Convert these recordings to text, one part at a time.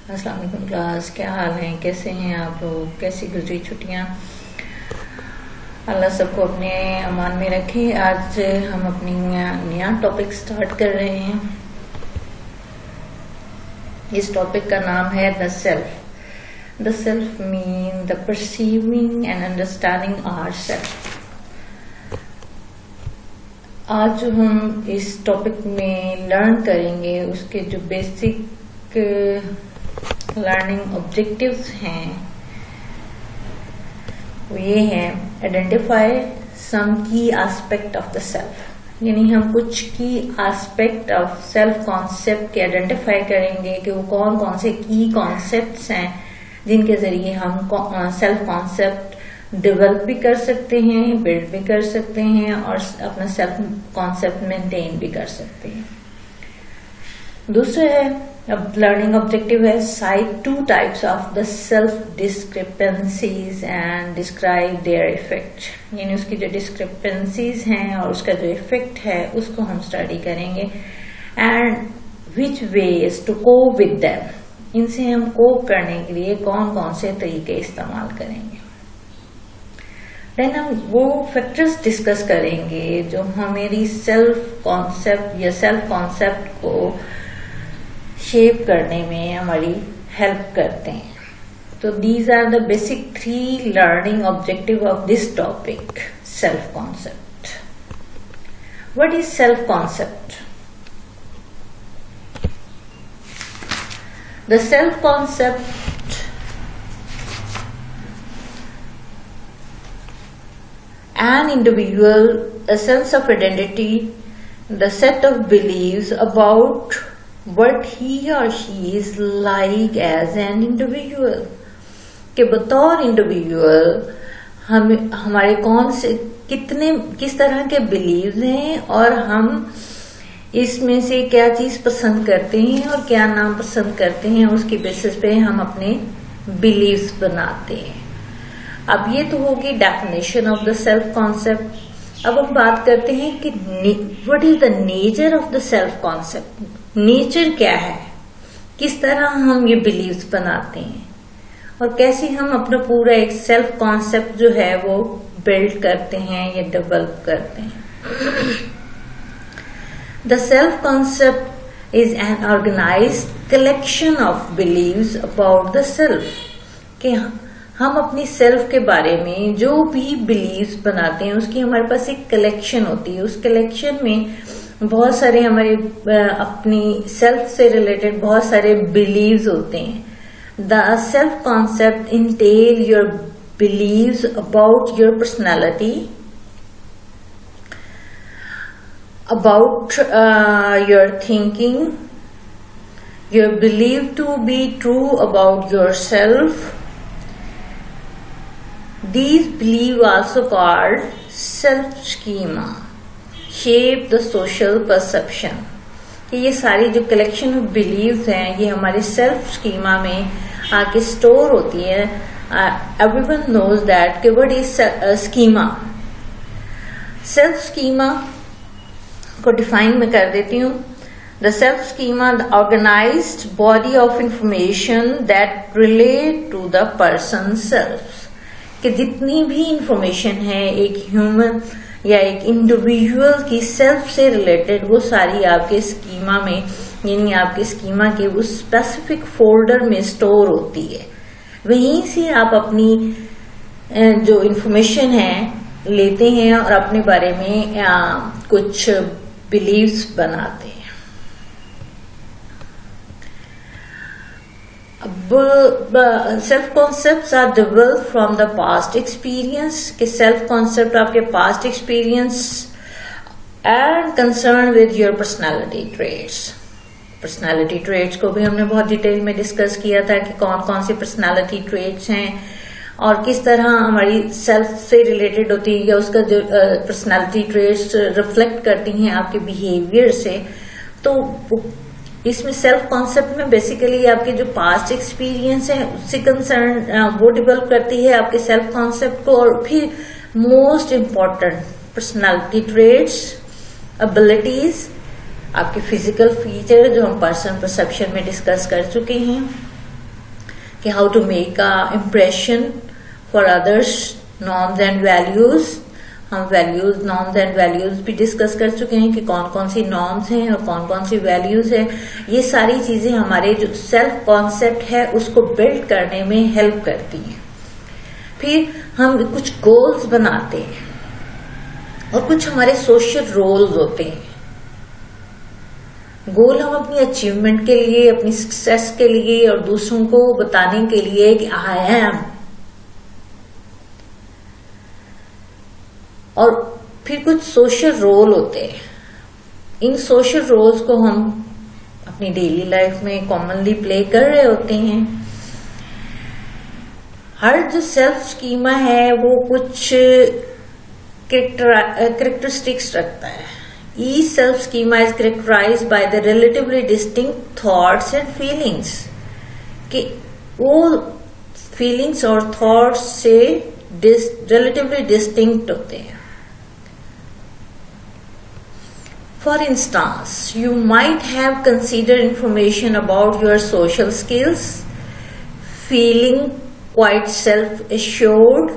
अस्सलाम वालेकुम क्लास, क्या हाल है? कैसे हैं आप लोग? कैसी गुजरी छुट्टियां? अल्लाह सबको अपने अमान में रखे। आज हम अपनी नया टॉपिक स्टार्ट कर रहे हैं। इस टॉपिक का नाम है the self. The self mean the perceiving and understanding our self. आज जो हम इस टॉपिक में लर्न करेंगे उसके जो बेसिक लर्निंग ऑब्जेक्टिव्स हैं वो ये हैं: आइडेंटिफाई सम की एस्पेक्ट ऑफ द सेल्फ, यानी हम कुछ की एस्पेक्ट ऑफ सेल्फ कॉन्सेप्ट के आइडेंटिफाई करेंगे कि वो कौन कौन से की कॉन्सेप्ट्स हैं जिनके जरिए हम सेल्फ कॉन्सेप्ट डेवलप भी कर सकते हैं, बिल्ड भी कर सकते हैं और अपना सेल्फ कॉन्सेप्ट मेंटेन भी कर सकते हैं। दूसरा है, अब लर्निंग ऑब्जेक्टिव है, site 2 types of the self discrepancies and describe their effect, यानी उसकी जो डिस्क्रिपेंसीज हैं और उसका जो इफेक्ट है उसको हम स्टडी करेंगे and which ways to cope with them, इनसे हम कोप करने के लिए कौन कौन से तरीके इस्तेमाल करेंगे। देन हम वो फैक्टर्स डिस्कस करेंगे जो हमारी सेल्फ कॉन्सेप्ट या सेल्फ कॉन्सेप्ट को शेप करने में हमारी हेल्प करते हैं। तो these are the basic 3 learning objective of this topic, self concept. What is self concept? The self concept an individual, a sense of identity, the set of beliefs about what he or she is like as an individual, कि बतौर individual हमारे कौन से किस तरह के beliefs हैं और हम इसमें से क्या चीज पसंद करते हैं और क्या नाम पसंद करते हैं, उसकी बेसिस पे हम अपने बिलीव्स बनाते हैं। अब ये तो होगी definition of the self concept. अब हम बात करते हैं कि what is the nature of the self concept. Nature क्या है, किस तरह हम ये बिलीव्स बनाते हैं और कैसे हम अपना पूरा एक सेल्फ कॉन्सेप्ट जो है वो बिल्ड करते हैं या डेवलप करते हैं। The self concept is an organised collection of beliefs about the self, कि हम अपनी सेल्फ के बारे में जो भी बिलीव्स बनाते हैं उसकी हमारे पास एक कलेक्शन होती है। उस कलेक्शन में बहुत सारे हमारे अपनी सेल्फ से रिलेटेड बहुत सारे बिलीव्स होते हैं। The self concept entails your beliefs about your personality, about your thinking, your belief to be true about yourself. These beliefs also called self schema shape the social perception, कि ये सारी जो collection of beliefs हैं ये हमारे self schema में आके store होती है। एवरीवन नोज दैट कि what is schema. Self schema को डिफाइन मैं कर देती हूँ। The self schema the organised body of information that relate to the person self, कि जितनी भी इंफॉर्मेशन है एक ह्यूमन या एक इंडिविजुअल की सेल्फ से रिलेटेड वो सारी आपके स्कीमा में, यानी आपके स्कीमा के वो स्पेसिफिक फोल्डर में स्टोर होती है। वहीं से आप अपनी जो इंफॉर्मेशन है लेते हैं और अपने बारे में कुछ बिलीव्स बनाते हैं। Self concepts are developed from the past experience, कि सेल्फ कॉन्सेप्ट आपके past experience and concern with your personality traits. Personality traits को भी हमने बहुत डिटेल में डिस्कस किया था कि कौन कौन सी पर्सनालिटी ट्रेट्स हैं और किस तरह हमारी सेल्फ से रिलेटेड होती है या उसका जो पर्सनालिटी ट्रेट्स रिफ्लेक्ट करती हैं आपके बिहेवियर से। तो इसमें सेल्फ कॉन्सेप्ट में बेसिकली आपके जो पास्ट एक्सपीरियंस है उससे कंसर्न वो डेवलप करती है आपके सेल्फ कॉन्सेप्ट को। और फिर most important personality traits, abilities, आपके फिजिकल फीचर जो हम पर्सन परसेप्शन में डिस्कस कर चुके हैं, कि how to make a impression for others, norms and values. हम वैल्यूज, नॉर्म्स एंड वैल्यूज भी डिस्कस कर चुके हैं कि कौन कौन सी नॉर्म्स हैं और कौन कौन सी वैल्यूज है। ये सारी चीजें हमारे जो सेल्फ कॉन्सेप्ट है उसको बिल्ड करने में हेल्प करती हैं। फिर हम कुछ गोल्स बनाते हैं और कुछ हमारे सोशल रोल्स होते हैं। गोल हम अपनी अचीवमेंट के लिए, अपनी सक्सेस के लिए और दूसरों को बताने के लिए कि आई एम। और फिर कुछ सोशल रोल होते हैं। इन सोशल रोल्स को हम अपनी डेली लाइफ में कॉमनली प्ले कर रहे होते हैं। हर जो सेल्फ स्कीमा है वो कुछ कैरेक्टरिस्टिक्स रखता है। Each self schema is characterized by the relatively distinct thoughts and feelings, कि वो फीलिंग्स और थॉट्स से relatively distinct होते हैं। For instance, you might have considered information about your social skills, feeling quite self-assured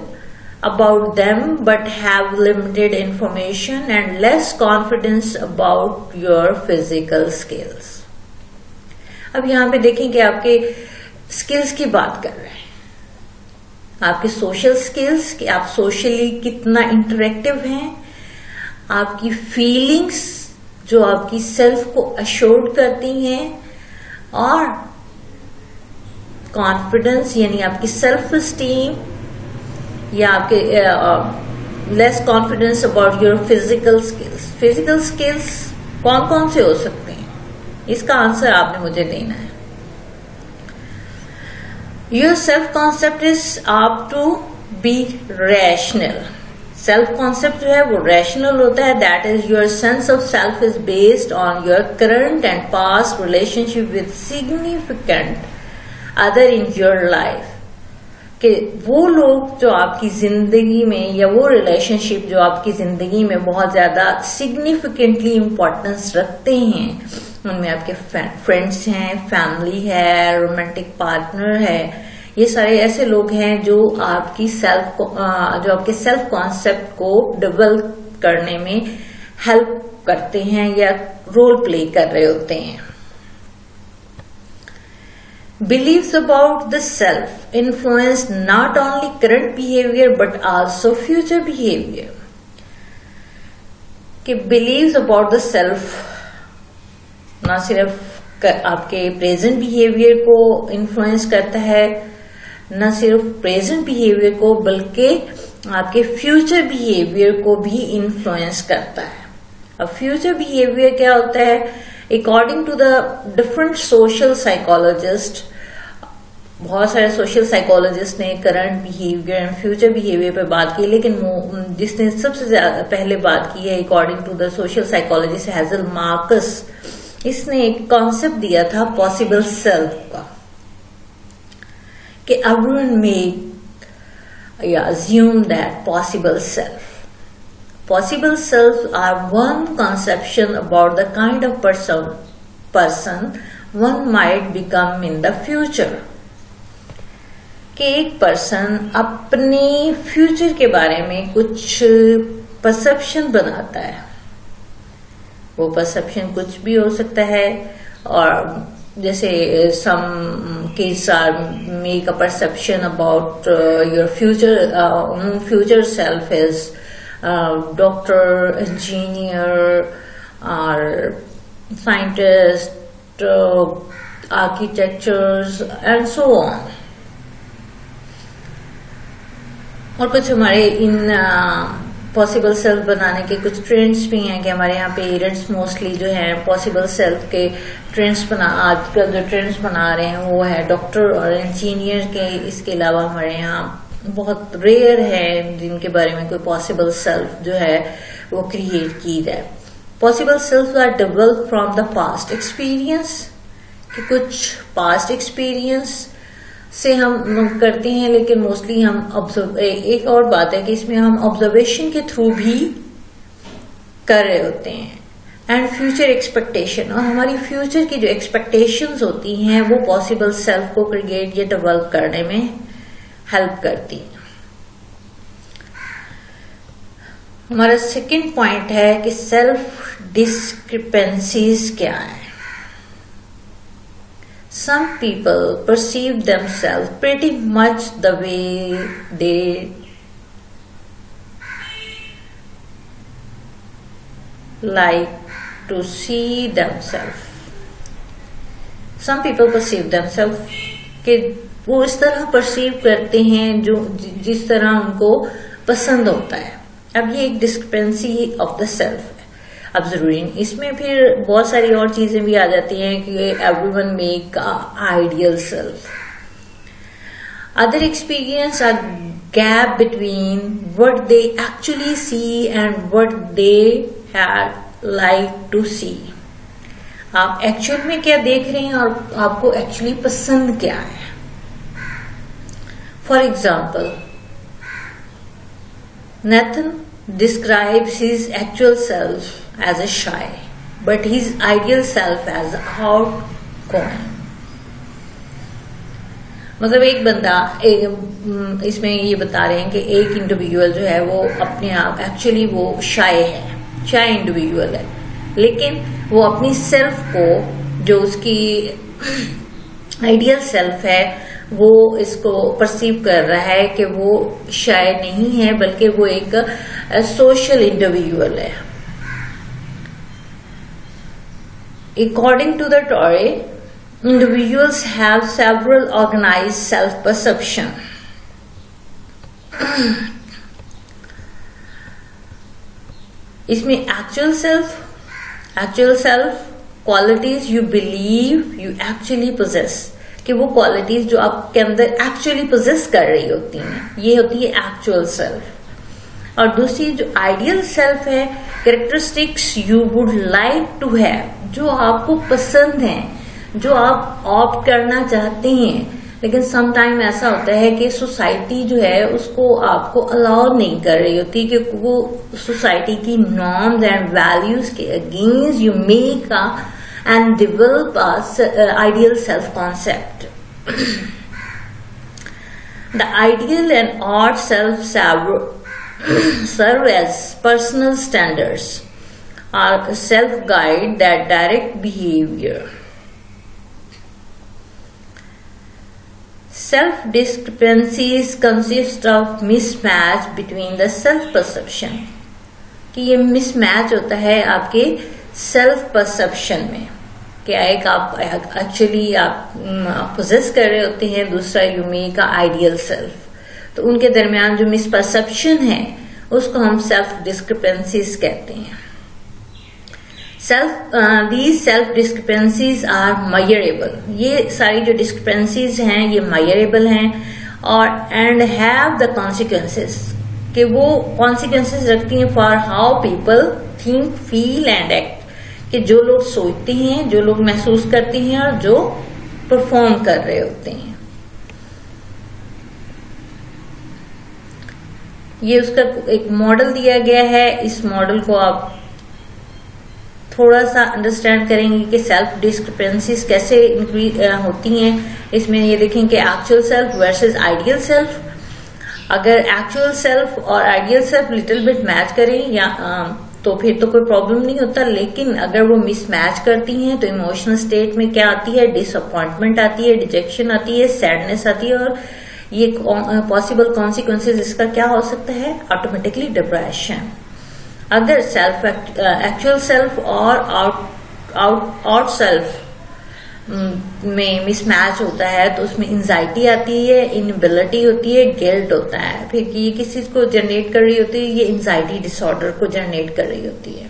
about them, but have limited information and less confidence about your physical skills. अब यहां पे देखें कि आपके स्किल्स की बात कर रहे हैं, आपके सोशल स्किल्स, कि आप सोशली कितना इंटरेक्टिव हैं, आपकी फीलिंग्स जो आपकी सेल्फ को अश्योर्ड करती हैं, और कॉन्फिडेंस यानी आपकी सेल्फ स्टीम, या आपके less confidence about your physical skills. Physical skills कौन कौन से हो सकते हैं, इसका आंसर आपने मुझे देना है। Your self concept is up to be rational. Self concept जो है वो रैशनल होता है। That is your sense of self is based on your current and past relationship with significant other in your life. कि वो लोग जो आपकी जिंदगी में, या वो रिलेशनशिप जो आपकी जिंदगी में बहुत ज्यादा सिग्निफिकेंटली इम्पोर्टेंस रखते हैं, उनमें आपके फ्रेंड्स हैं, फैमिली है, रोमांटिक पार्टनर है, ये सारे ऐसे लोग हैं जो आपकी जो आपके सेल्फ कॉन्सेप्ट को डेवलप करने में हेल्प करते हैं या रोल प्ले कर रहे होते हैं। Beliefs about the self influence not only current behavior but also future behavior. कि beliefs about the self ना सिर्फ आपके प्रेजेंट बिहेवियर को इन्फ्लुएंस करता है, न सिर्फ प्रेजेंट बिहेवियर को बल्कि आपके फ्यूचर बिहेवियर को भी इन्फ्लुएंस करता है। अब फ्यूचर बिहेवियर क्या होता है? According to the different social psychologist, बहुत सारे सोशल साइकोलॉजिस्ट ने current behaviour and future behaviour पे बात की, लेकिन जिसने सबसे ज्यादा पहले बात की है according to the social psychologist Hazel Markus, इसने एक कॉन्सेप्ट दिया था पॉसिबल सेल्फ का, कि everyone may assume that possible self. Possible selves are one conception about the kind of person one might become in the future. कि एक person अपने future के बारे में कुछ परसेप्शन बनाता है। वो परसेप्शन कुछ भी हो सकता है, और जैसे some kids are make a perception about your future self as doctor, engineer, or scientist, architectures and so on. और कुछ हमारे इन पॉसिबल सेल्फ बनाने के कुछ ट्रेंड्स भी हैं कि हमारे यहाँ पेरेंट्स मोस्टली जो है पॉसिबल सेल्फ के ट्रेंड्स आजकल जो ट्रेंड्स बना रहे हैं वो है डॉक्टर और इंजीनियर के। इसके अलावा हमारे यहाँ बहुत रेयर है जिनके बारे में कोई पॉसिबल सेल्फ जो है वो क्रिएट की जाए। Possible self are develop from the past experience, कि कुछ पास्ट एक्सपीरियंस से हम करते हैं, लेकिन मोस्टली हम एक और बात है कि इसमें हम ऑब्जर्वेशन के थ्रू भी कर रहे होते हैं। एंड फ्यूचर एक्सपेक्टेशन, और हमारी फ्यूचर की जो एक्सपेक्टेशंस होती हैं वो पॉसिबल सेल्फ को क्रिएट या डेवलप करने में हेल्प करती है। हमारा सेकंड पॉइंट है कि सेल्फ डिस्क्रिपेंसीज क्या है। Some people perceive themselves pretty much the way they like to see themselves. Some people perceive themselves कि वो इस तरह परसीव करते हैं जो जिस तरह उनको पसंद होता है। अब ये एक डिस्क्रिपेंसी ऑफ द सेल्फ है। अब जरूरी नहीं, इसमें फिर बहुत सारी और चीजें भी आ जाती हैं कि everyone make ideal self. Other experience a gap between what they actually see and what they had like to see. आप एक्चुअल में क्या देख रहे हैं और आपको एक्चुअली पसंद क्या है। For example, Nathan describes his actual self as a shy, but his ideal self as outgoing. मतलब एक बंदा इसमें ये बता रहे हैं कि एक इंडिविजुअल जो है वो अपने आप एक्चुअली वो शाय है, शाय इंडिविजुअल है, लेकिन वो अपनी सेल्फ को जो उसकी आइडियल सेल्फ है वो इसको परसीव कर रहा है कि वो शायद नहीं है बल्कि वो एक सोशल इंडिविजुअल है। According to the Torah, individuals have several organized self-perception. इसमें actual self qualities you believe you actually possess, कि वो क्वालिटीज जो आपके अंदर एक्चुअली पोजेस कर रही होती हैं, ये होती है एक्चुअल सेल्फ। और दूसरी जो आइडियल सेल्फ है, characteristics you would like to have, जो आपको पसंद है, जो आप ऑप्ट करना चाहते हैं, लेकिन सम टाइम ऐसा होता है कि सोसाइटी जो है उसको आपको अलाउ नहीं कर रही होती, कि वो सोसाइटी की नॉर्म्स एंड वैल्यूज के against you make and develop ideal self-concept. The ideal and odd self serve as personal standards or self-guide that direct behavior. Self-discrepancies consist of mismatch between the self-perception, कि ये mismatch होता है आपके self-perception में, क्या एक आप एक्चुअली आप पोजेस कर रहे होते हैं, दूसरा यू मेक आइडियल सेल्फ, तो उनके दरमियान जो मिसपरसेप्शन है उसको हम सेल्फ डिस्क्रिपेंसीज कहते हैं। These self discrepancies are measurable, ये सारी जो डिस्क्रिपेंसीज हैं ये मेजरेबल हैं, और एंड हैव द कॉन्सिक्वेंसेस, कि वो कॉन्सिक्वेंसेस रखती हैं for how people think feel and act, कि जो लोग सोचते हैं, जो लोग महसूस करते हैं और जो परफॉर्म कर रहे होते हैं। ये उसका एक मॉडल दिया गया है, इस मॉडल को आप थोड़ा सा अंडरस्टैंड करेंगे कि सेल्फ डिस्क्रिपेंसीज कैसे होती हैं। इसमें ये देखें कि actual self versus ideal self, अगर एक्चुअल सेल्फ और ideal self little bit match करें या तो फिर तो कोई प्रॉब्लम नहीं होता, लेकिन अगर वो मिसमैच करती हैं तो इमोशनल स्टेट में क्या आती है, डिसअपॉइंटमेंट आती है, डिजेक्शन आती है, सैडनेस आती है, और ये पॉसिबल कॉन्सिक्वेंसेज इसका क्या हो सकता है, ऑटोमेटिकली डिप्रेशन। अगर सेल्फ एक्चुअल सेल्फ और आउट सेल्फ में मिसमैच होता है तो उसमें एंजाइटी आती है, इनएबिलिटी होती है, गिल्ट होता है, फिर ये किस चीज को जनरेट कर रही होती है, ये एंजाइटी डिसऑर्डर को जनरेट कर रही होती है।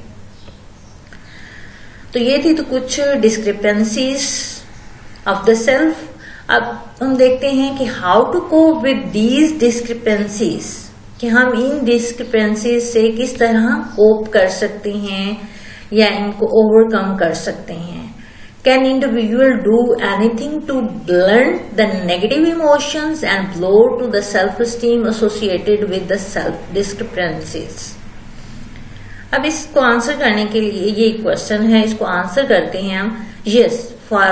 तो ये थी तो कुछ डिस्क्रिपेंसीज ऑफ द सेल्फ। अब हम देखते हैं कि how to cope with these discrepancies, कि हम इन डिस्क्रिपेंसीज से किस तरह कोप कर सकते हैं या इनको ओवरकम कर सकते हैं। Can individual do anything to blunt the negative emotions and blow to the self-esteem associated with the self discrepancies? अब इसको आंसर करने के लिए ये क्वेश्चन है, इसको आंसर करते हैं हम। Yes, for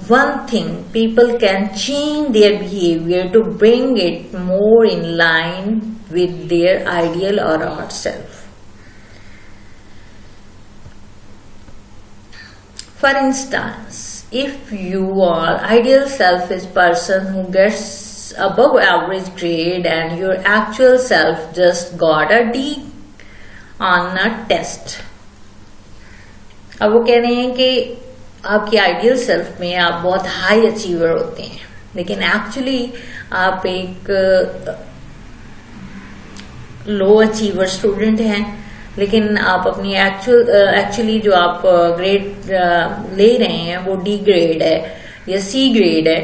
one thing people can change their behaviour to bring it more in line with their ideal or ought self. For instance, if your ideal self is person who gets above average grade and your actual self just got a D on a test. अब वो कह रहे हैं कि आपकी ideal self में आप बहुत हाई अचीवर होते हैं, लेकिन एक्चुअली आप एक लो अचीवर स्टूडेंट हैं। लेकिन आप अपनी एक्चुअली जो आप ग्रेड ले रहे हैं वो डी ग्रेड है या सी ग्रेड है,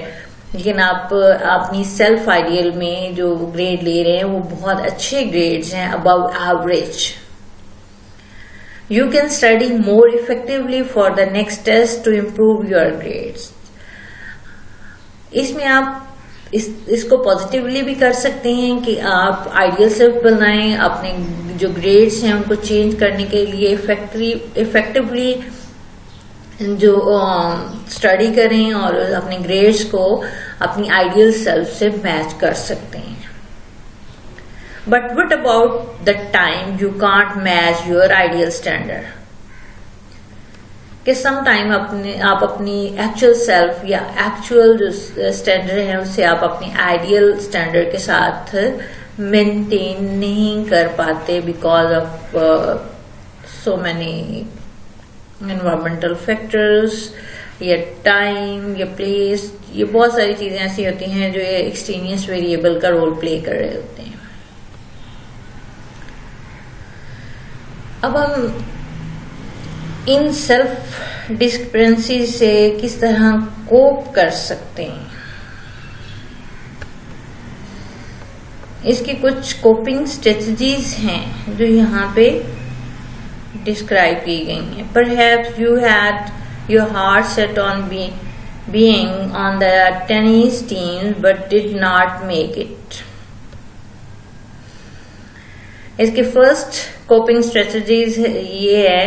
लेकिन आप अपनी सेल्फ आइडियल में जो ग्रेड ले रहे हैं वो बहुत अच्छे ग्रेड्स हैं, above average. You can study more effectively for the next test to improve your grades. इसमें आप इसको पॉजिटिवली भी कर सकते हैं कि आप आइडियल सेल्फ बनाएं, अपने जो ग्रेड्स हैं उनको चेंज करने के लिए इफेक्टिवली जो स्टडी करें और अपने ग्रेड्स को अपनी आइडियल सेल्फ से मैच कर सकते हैं। But what about the time you can't match your ideal standard, कि सम टाइम आप अपनी एक्चुअल सेल्फ या एक्चुअल जो स्टैंडर्ड है उससे आप अपनी आइडियल स्टैंडर्ड के साथ मेंटेन नहीं कर पाते because of so many environmental factors या टाइम या प्लेस। ये बहुत सारी चीजें ऐसी होती हैं जो ये एक्सटेनियस वेरिएबल का रोल प्ले कर रहे होते हैं। अब हम इन सेल्फ डिस्क्रिपेंसी से किस तरह कोप कर सकते हैं, इसकी कुछ कोपिंग स्ट्रेटजीज हैं जो यहाँ पे डिस्क्राइब की गई हैं। Perhaps you had your heart set on being on the tennis team but did not make it. इसके फर्स्ट कोपिंग स्ट्रेटजीज ये है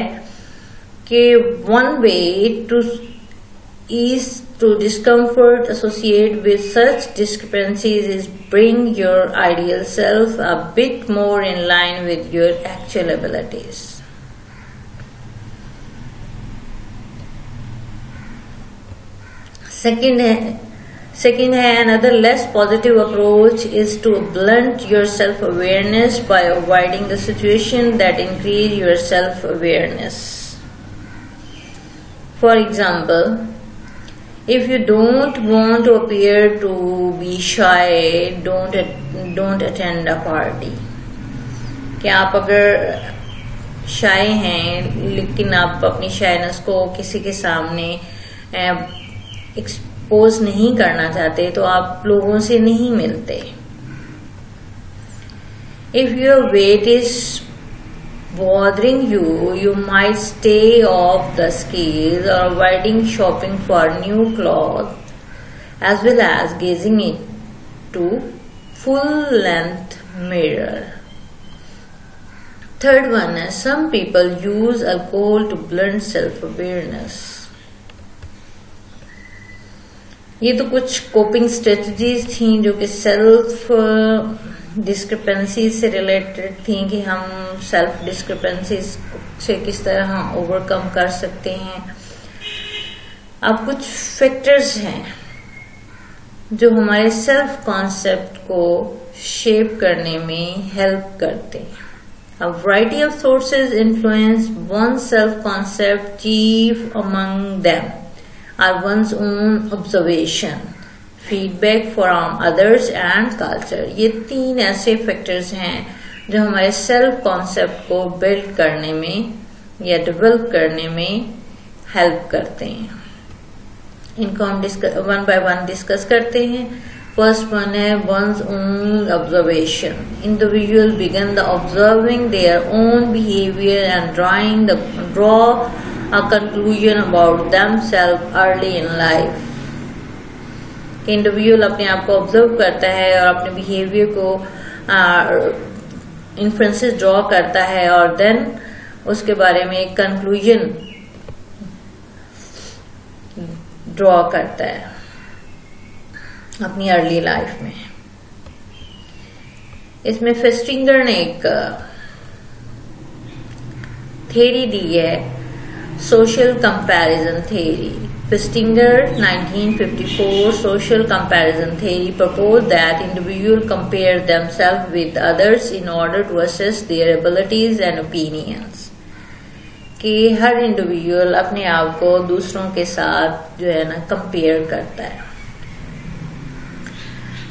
कि one way to ease to discomfort associated with such discrepancies is bring your ideal self a bit more in line with your actual abilities. Second है another less positive approach is to blunt your self-awareness by avoiding the situation that increase your self-awareness. For example, if you don't want to appear to be shy, don't attend a party. कि आप अगर शाय हैं लेकिन आप अपनी shyness को किसी के सामने एक्सपोज नहीं करना चाहते तो आप लोगों से नहीं मिलते। If your weight is bothering you, you might stay off the scales or avoiding shopping for new clothes as well as gazing into full-length mirror. Third one is some people use alcohol to blunt self-awareness. ये तो कुछ coping strategies थी जो कि self discrepancy से related थी कि हम सेल्फ डिस्क्रिपेंसी से किस तरह ओवरकम कर सकते हैं। अब कुछ फैक्टर्स हैं जो हमारे सेल्फ कॉन्सेप्ट को शेप करने में हेल्प करते हैं। A variety of sources influence one's self-concept. Chief among them are one's own observation, feedback from others and culture. ये तीन ऐसे फैक्टर्स हैं जो हमारे सेल्फ कॉन्सेप्ट को बिल्ड करने में या डेवलप करने में हेल्प करते हैं। इनको हम वन बाय वन डिस्कस करते हैं। फर्स्ट वन है one's own observation. Individuals begin the observing their own behavior and draw a conclusion about themselves early in life. Individual अपने आप को ऑब्जर्व करता है और अपने बिहेवियर को इन्फ्लुएंसेस ड्रॉ करता है और देन उसके बारे में एक कंक्लूजन ड्रॉ करता है अपनी अर्ली लाइफ में। इसमें फेस्टिंगर ने एक थ्योरी दी है, social comparison theory. Festinger 1954 social comparison theory proposed that individuals compare themselves with others in order to assess their abilities and opinions। कि हर इंडिविजुअल अपने आप को दूसरों के साथ जो है ना कंपेयर करता है।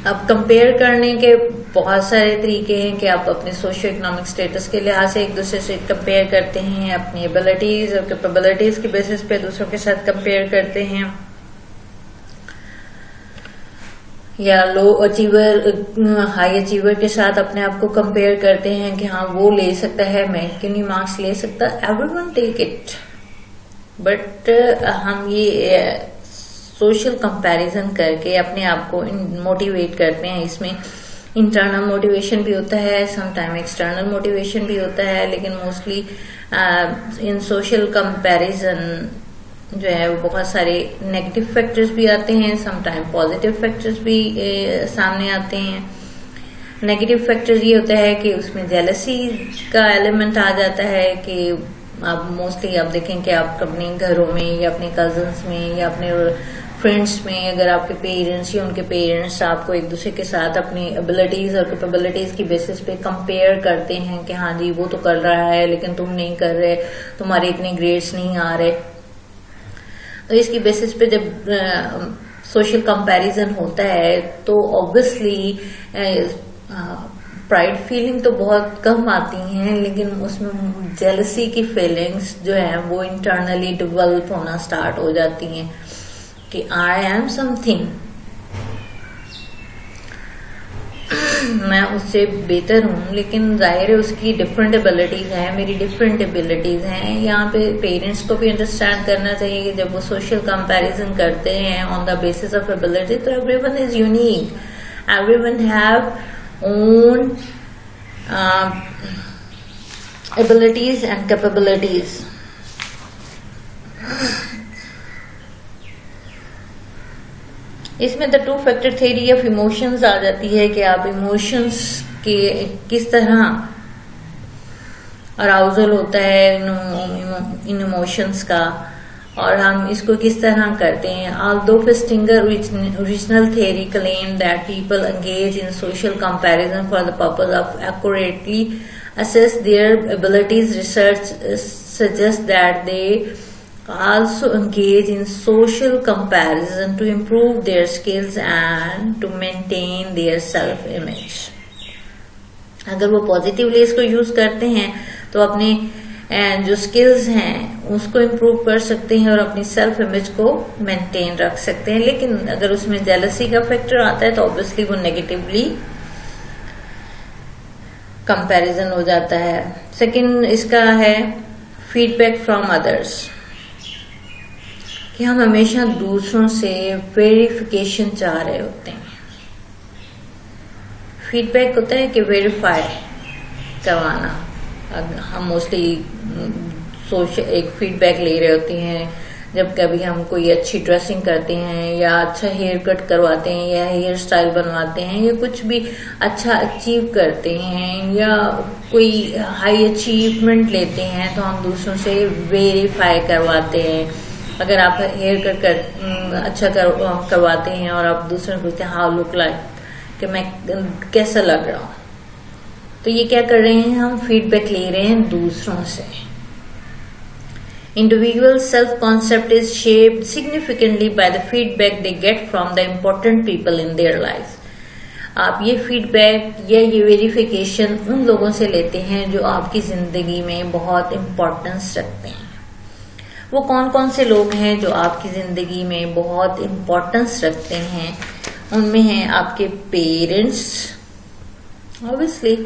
अब कंपेयर करने के बहुत सारे तरीके हैं कि आप अपने सोशो इकोनॉमिक स्टेटस के लिहाज से एक दूसरे से कंपेयर करते हैं, अपनी एबिलिटीज और कैपेबिलिटीज के बेसिस पे दूसरों के साथ कंपेयर करते हैं, या लो अचीवर हाई अचीवर के साथ अपने आप को कंपेयर करते हैं कि हाँ वो ले सकता है, मैं क्यों नहीं मार्क्स ले सकता। एवरीवन टेक इट, बट हम ये सोशल कंपैरिजन करके अपने आप को मोटिवेट करते हैं। इसमें इंटरनल मोटिवेशन भी होता है, समटाइम एक्सटर्नल मोटिवेशन भी होता है, लेकिन मोस्टली इन सोशल कंपैरिजन जो है वो बहुत सारे नेगेटिव फैक्टर्स भी आते हैं, समटाइम पॉजिटिव फैक्टर्स भी सामने आते हैं। नेगेटिव फैक्टर्स ये होता है कि उसमें जेलसी का एलिमेंट आ जाता है कि आप मोस्टली आप देखें कि आप अपने घरों में या अपने कजन्स में या अपने फ्रेंड्स में, अगर आपके पेरेंट्स या उनके पेरेंट्स आपको एक दूसरे के साथ अपनी एबिलिटीज और कैपेबिलिटीज की बेसिस पे कंपेयर करते हैं कि हाँ जी वो तो कर रहा है लेकिन तुम नहीं कर रहे, तुम्हारे इतने ग्रेड्स नहीं आ रहे, तो इसकी बेसिस पे जब सोशल कंपैरिजन होता है तो ऑब्वियसली प्राइड फीलिंग तो बहुत कम आती हैं, लेकिन उसमें जेलसी की फीलिंग्स जो है वो इंटरनली डेवलप होना स्टार्ट हो जाती हैं कि आई एम समथिंग, मैं उससे बेहतर हूँ, लेकिन जाहिर है उसकी डिफरेंट एबिलिटीज हैं, मेरी डिफरेंट एबिलिटीज हैं। यहाँ पे पेरेंट्स को भी अंडरस्टैंड करना चाहिए कि जब वो सोशल कंपैरिजन करते हैं on the basis of ability, तो everyone is unique, everyone have own abilities and capabilities. इसमें the two factor theory of emotions आ जाती है कि आप इमोशंस के किस तरह अराउजल होता है इन इमोशंस का, और हम इसको किस तरह करते हैं। Although Festinger original theory claim that people engage in social comparison for the purpose of accurately assess their abilities, research suggests that they also engage in social comparison to improve their skills and to maintain their self image। अगर वो positively इसको use करते हैं तो अपने जो skills हैं उसको इम्प्रूव कर सकते हैं और अपनी सेल्फ इमेज को मेंटेन रख सकते हैं। लेकिन अगर उसमें जेलसी का फैक्टर आता है तो ऑब्वियसली वो नेगेटिवली कंपैरिजन हो जाता है। सेकंड इसका है फीडबैक फ्रॉम अदर्स, कि हम हमेशा दूसरों से वेरिफिकेशन चाह रहे होते हैं। फीडबैक होता है कि वेरीफाई करवाना। हम मोस्टली एक फीडबैक ले रहे होते हैं जब कभी हम कोई अच्छी ड्रेसिंग करते हैं या अच्छा हेयर कट करवाते हैं या हेयर स्टाइल बनवाते हैं या कुछ भी अच्छा अचीव करते हैं या कोई हाई अचीवमेंट लेते हैं तो हम दूसरों से वेरीफाई करवाते हैं। अगर आप हेयर कट अच्छा करवाते हैं और आप दूसरों से पूछते हैं हाउ लुक लाइक, कि मैं कैसा लग रहा हूं, तो ये क्या कर रहे हैं, हम फीडबैक ले रहे हैं दूसरों से। Individual self-concept is shaped significantly by the feedback they get from the important people in their lives। आप ये फीडबैक या ये वेरिफिकेशन उन लोगों से लेते हैं जो आपकी जिंदगी में बहुत इम्पोर्टेंस रखते हैं। वो कौन कौन से लोग हैं जो आपकी जिंदगी में बहुत इम्पोर्टेंस रखते हैं? उनमें हैं आपके parents, obviously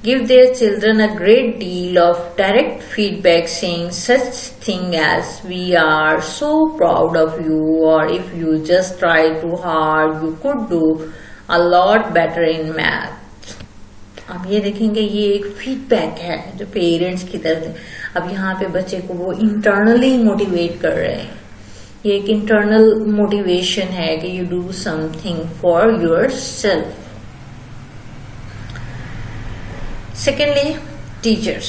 give their children a great deal of direct feedback saying such thing as we are so proud of you, or if you just try too hard you could do a lot better in math। अब ये देखेंगे ये एक feedback है जो parents की तरफ से। अब यहाँ पे बच्चे को वो इंटरनली मोटिवेट कर रहे हैं, ये एक इंटरनल मोटिवेशन है कि you do something for your self. Secondly, teachers,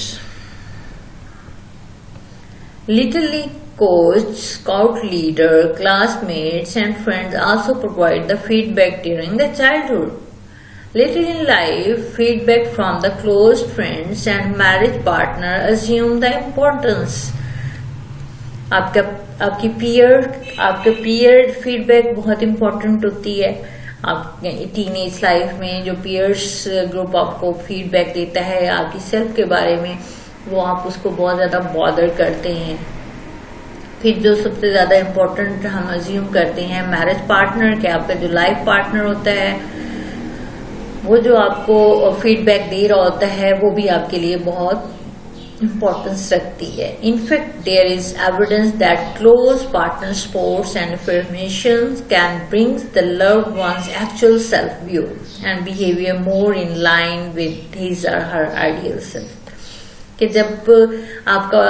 little league coach, scout leader, classmates and friends also provide the feedback during the childhood. Later in life, feedback from the close friends and marriage partner assume the importance. आपके peer feedback बहुत important होती है। आप teenage life में जो peers group आपको feedback देता है आपकी सेल्फ के बारे में, वो आप उसको बहुत ज्यादा बॉदर करते हैं। फिर जो सबसे ज्यादा इम्पोर्टेंट हम अज्यूम करते हैं मैरिज पार्टनर के, आपका जो लाइफ पार्टनर होता है वो जो आपको फीडबैक दे रहा होता है वो भी आपके लिए बहुत इम्पोर्टेंस रखती है। In fact there is evidence that close partner supports and affirmation can brings the loved ones actual self view and behaviour more in line with his or her ideal self. कि जब आपका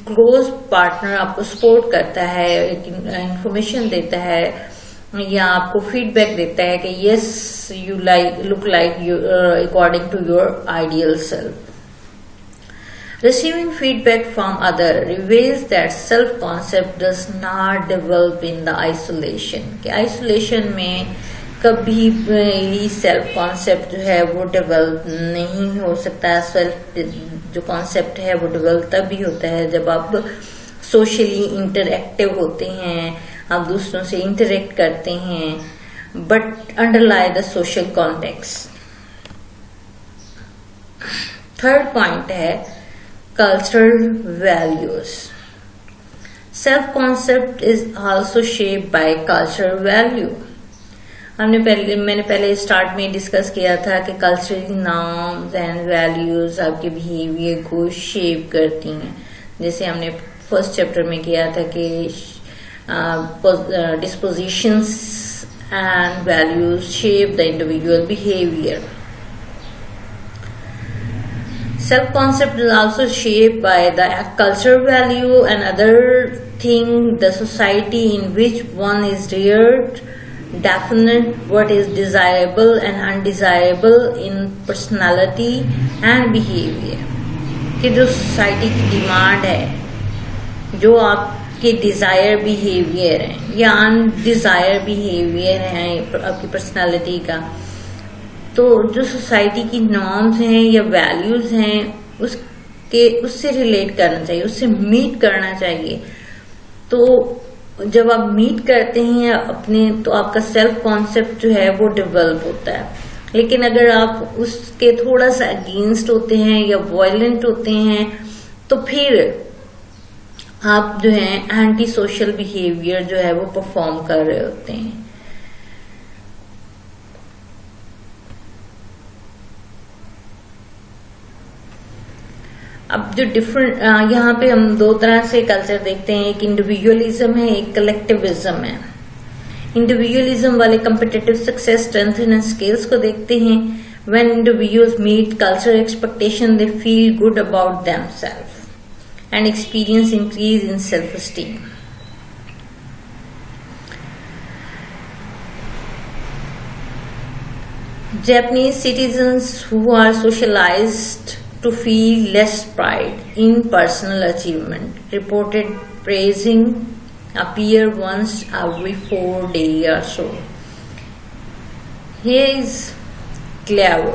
क्लोज पार्टनर आपको support करता है, information देता है या आपको फीडबैक देता है कि yes you look like you according to your ideal self. Receiving feedback from others reveals that self-concept does not develop in the isolation. कि isolation में कभी भी सेल्फ कॉन्सेप्ट जो है वो डेवलप नहीं हो सकता है। सेल्फ जो कॉन्सेप्ट है वो डेवलप तभी होता है जब आप सोशली इंटरएक्टिव होते हैं, आप दूसरों से इंटरेक्ट करते हैं, but अंडरलाई the social context. Third point है cultural values. Self-concept is also shaped by cultural value. मैंने पहले स्टार्ट में डिस्कस किया था कि कल्चरल नॉर्म्स एंड वैल्यूज आपके बिहेवियर को शेप करती हैं। जैसे हमने फर्स्ट चैप्टर में किया था कि dispositions and values shape the individual behaviour. Self-concept is also shaped by the cultural value and other thing, the society in which one is reared, definite what is desirable and undesirable in personality and behavior. कि जो society की demand है, जो आपके Dzire behaviour है या अनडिजायर behaviour है आपकी पर्सनालिटी का, तो जो सोसाइटी की नॉर्म्स हैं या वैल्यूज हैं उससे रिलेट करना चाहिए, उससे मीट करना चाहिए। तो जब आप मीट करते हैं अपने, तो आपका सेल्फ कॉन्सेप्ट जो है वो डेवलप होता है। लेकिन अगर आप उसके थोड़ा सा अगेंस्ट होते हैं या वायलेंट होते हैं तो फिर आप जो है एंटी सोशल बिहेवियर जो है वो परफॉर्म कर रहे होते हैं। अब जो डिफरेंट यहाँ पे हम दो तरह से कल्चर देखते हैं, एक इंडिविजुअलिज्म है, एक कलेक्टिविज्म है। इंडिविजुअलिज्म वाले competitive success, strength and skills को देखते हैं। When individuals meet cultural expectation they feel good about themselves and experience increase in self esteem. Japanese citizens who are socialized to feel less pride in personal achievement reported praising a peer once every 4 days or so. Here is clever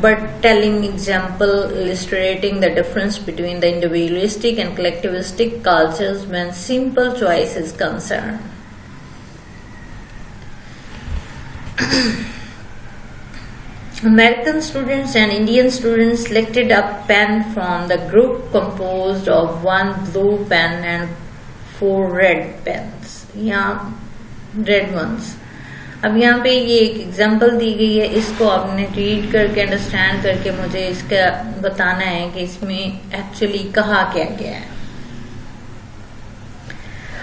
but telling example illustrating the difference between the individualistic and collectivistic cultures when simple choice is concerned. American students and Indian students selected a pen from the group composed of 1 blue pen and 4 red pens, यहाँ red ones। अब यहाँ पे ये एक example दी गई है, इसको आपने रीड करके अंडरस्टैंड करके मुझे इसका बताना है कि इसमें एक्चुअली कहा क्या गया है।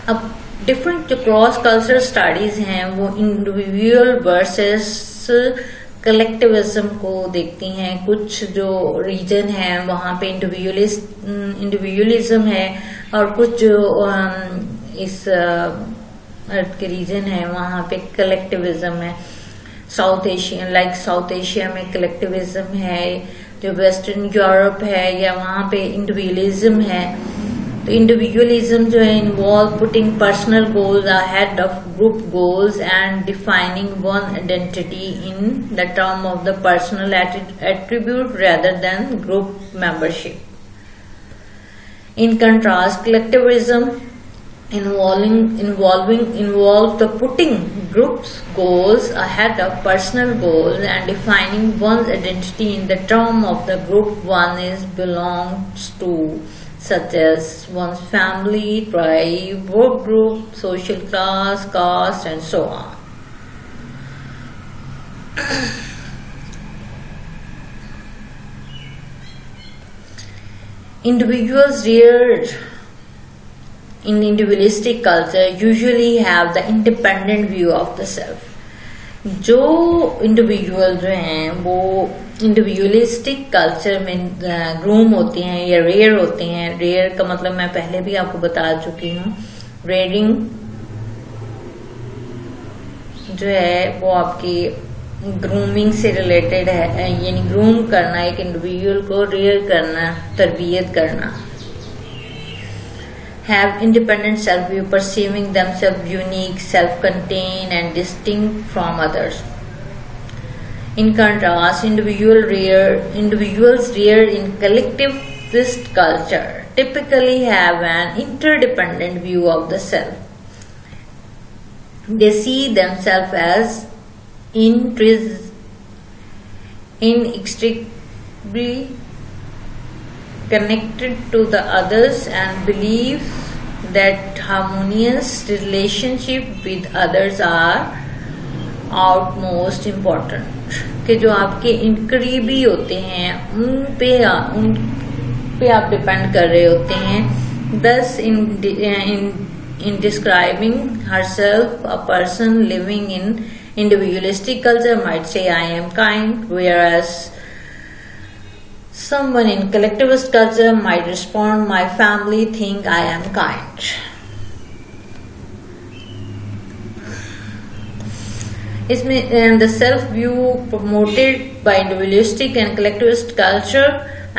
अब डिफरेंट जो क्रॉस कल्चरल स्टडीज हैं वो इंडिविजुअल वर्सेस कलेक्टिविज्म को देखती हैं। कुछ जो रीजन है वहां पे इंडिविजुअलिज्म है, और कुछ जो इस अर्थ के रीजन है वहां पे कलेक्टिविज्म है। साउथ एशिया में कलेक्टिविज्म है, जो वेस्टर्न यूरोप है या वहां पे इंडिविजुअलिज्म है। तो इंडिविजुअलिज्म जो है involve putting personal goals ahead of group goals and defining one identity in the term of the personal attribute rather than group membership. In contrast, collectivism involves the putting groups goals ahead of personal goals and defining one's identity in the term of the group one is belongs to, such as one's family, tribe, work group, social class, caste, and so on. Individuals reared in individualistic culture usually have the independent view of the self. जो individual जो हैं वो individualistic culture में groom होते हैं या rare होते हैं। रेयर का मतलब मैं पहले भी आपको बता चुकी हूँ। रेयरिंग जो है वो आपकी ग्रूमिंग से रिलेटेड है, यानी ग्रूम करना, एक इंडिविजुअल को रेयर करना, तरबियत करना। Have independent self-view, perceiving themselves unique, self-contained, and distinct from others. In contrast, individuals reared in collectivist culture typically have an interdependent view of the self. They see themselves as inextricably connected to the others and believe that harmonious relationship with others are utmost important. कि जो आपके करीबी होते हैं उन पे आप depend कर रहे होते हैं। Thus, in describing herself, a person living in individualistic culture might say, "I am kind," whereas someone in collectivist culture might respond, "My family think I am kind." इसमें the self view promoted by individualistic and collectivist culture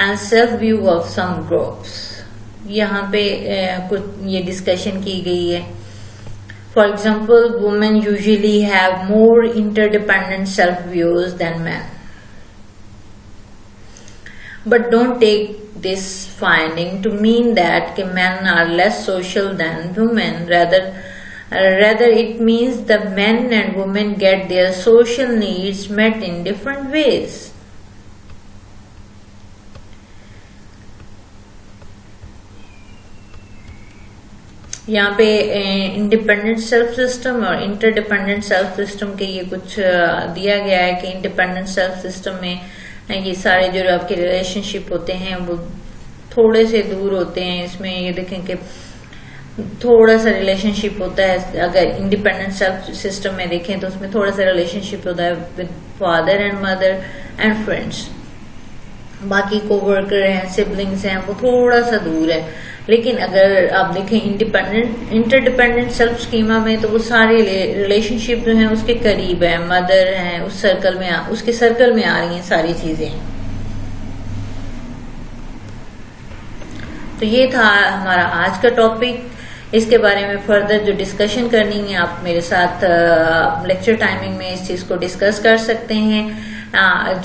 and self view of some groups, यहाँ पे कुछ ये discussion की गई है। For example, women usually have more interdependent self views than men. But don't take this finding to mean that men are less social than women. Rather, it means that men and women get their social needs met in different ways. यहाँ पे independent self system और interdependent self system के ये कुछ दिया गया है कि इंडिपेंडेंट सेल्फ सिस्टम में ये सारे जो आपके रिलेशनशिप होते हैं वो थोड़े से दूर होते हैं। इसमें ये देखें कि थोड़ा सा रिलेशनशिप होता है। अगर इंडिपेंडेंट सेल्फ सिस्टम में देखें तो उसमें थोड़ा सा रिलेशनशिप होता है with father and mother and friends. बाकी कोवर्कर हैं, सिबलिंग्स हैं, वो थोड़ा सा दूर है। लेकिन अगर आप देखें इंटरडिपेंडेंट सेल्फ स्कीमा में तो वो सारे रिलेशनशिप जो हैं उसके करीब है, मदर हैं, उसके सर्कल में आ रही हैं सारी चीजें। तो ये था हमारा आज का टॉपिक। इसके बारे में फर्दर जो डिस्कशन करनी है आप मेरे साथ लेक्चर टाइमिंग में इस चीज को डिस्कस कर सकते हैं।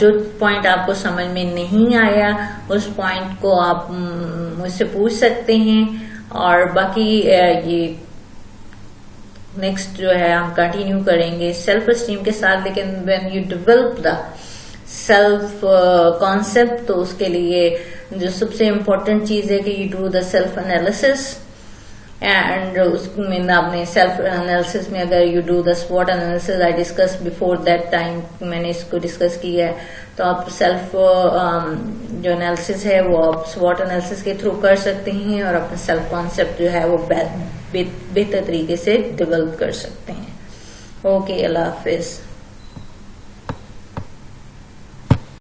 जो पॉइंट आपको समझ में नहीं आया उस पॉइंट को आप मुझसे पूछ सकते हैं। और बाकी ये नेक्स्ट जो है हम कंटिन्यू करेंगे सेल्फ एस्टीम के साथ। लेकिन when you develop the self concept तो उसके लिए जो सबसे इम्पोर्टेंट चीज है कि you do the self analysis. And उसमें आपने सेल्फ एनालिसिस में अगर यू डू द स्वॉट analysis, I discuss before that time, मैंने इसको डिस्कस किया है। तो आप सेल्फ जो एनालिसिस है वो आप स्वॉट एनालिसिस के थ्रू कर सकते हैं और अपना सेल्फ कॉन्सेप्ट जो है वो बेहतर तरीके से डेवलप कर सकते हैं। ओके, अल्लाह हाफिज।